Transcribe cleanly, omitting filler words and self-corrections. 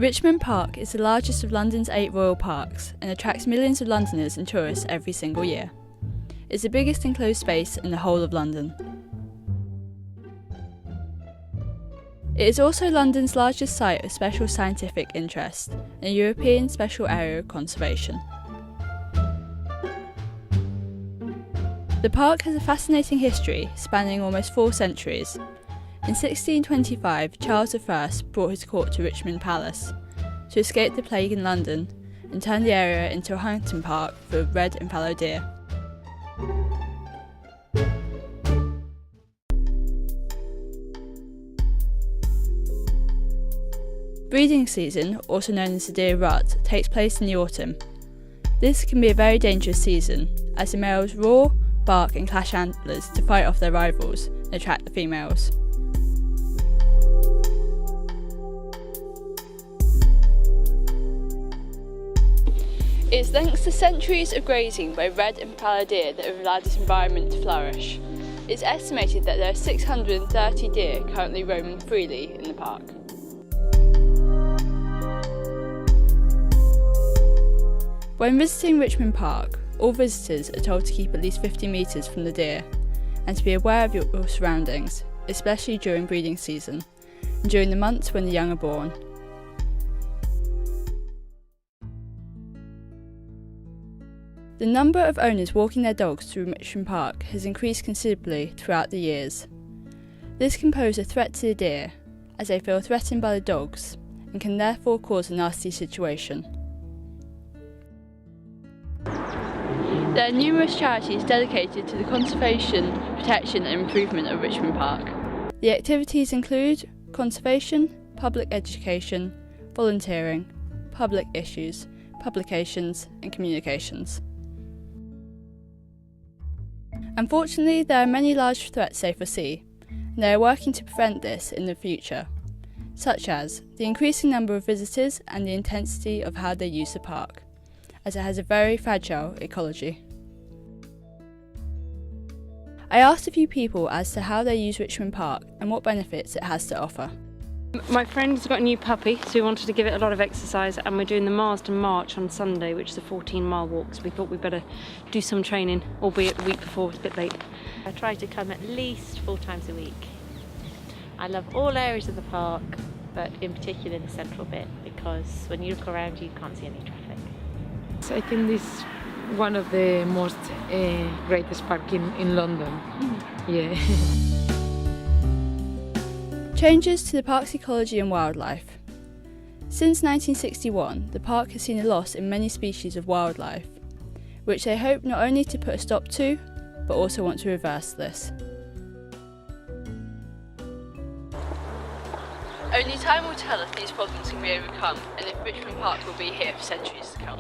Richmond Park is the largest of London's 8 royal parks and attracts millions of Londoners and tourists every single year. It's the biggest enclosed space in the whole of London. It is also London's largest site of special scientific interest and a European Special Area of Conservation. The park has a fascinating history spanning almost 4 centuries. In 1625, Charles I brought his court to Richmond Palace to escape the plague in London and turn the area into a hunting park for red and fallow deer. Breeding season, also known as the deer rut, takes place in the autumn. This can be a very dangerous season, as the males roar, bark and clash antlers to fight off their rivals and attract the females. It is thanks to centuries of grazing by red and fallow deer that have allowed this environment to flourish. It is estimated that there are 630 deer currently roaming freely in the park. When visiting Richmond Park, all visitors are told to keep at least 50 metres from the deer and to be aware of your surroundings, especially during breeding season and during the months when the young are born. The number of owners walking their dogs through Richmond Park has increased considerably throughout the years. This can pose a threat to the deer, as they feel threatened by the dogs and can therefore cause a nasty situation. There are numerous charities dedicated to the conservation, protection and improvement of Richmond Park. The activities include conservation, public education, volunteering, public issues, publications and communications. Unfortunately, there are many large threats they foresee, and they are working to prevent this in the future, such as the increasing number of visitors and the intensity of how they use the park, as it has a very fragile ecology. I asked a few people as to how they use Richmond Park and what benefits it has to offer. My friend's got a new puppy, so we wanted to give it a lot of exercise, and we're doing the Marsden March on Sunday, which is a 14-mile walk, so we thought we'd better do some training, albeit the week before, it's a bit late. I try to come at least 4 times a week. I love all areas of the park, but in particular the central bit, because when you look around you can't see any traffic. So I think this is one of the most greatest parks in London. Yeah. Changes to the park's ecology and wildlife. Since 1961, the park has seen a loss in many species of wildlife, which they hope not only to put a stop to, but also want to reverse this. Only time will tell if these problems can be overcome and if Richmond Park will be here for centuries to come.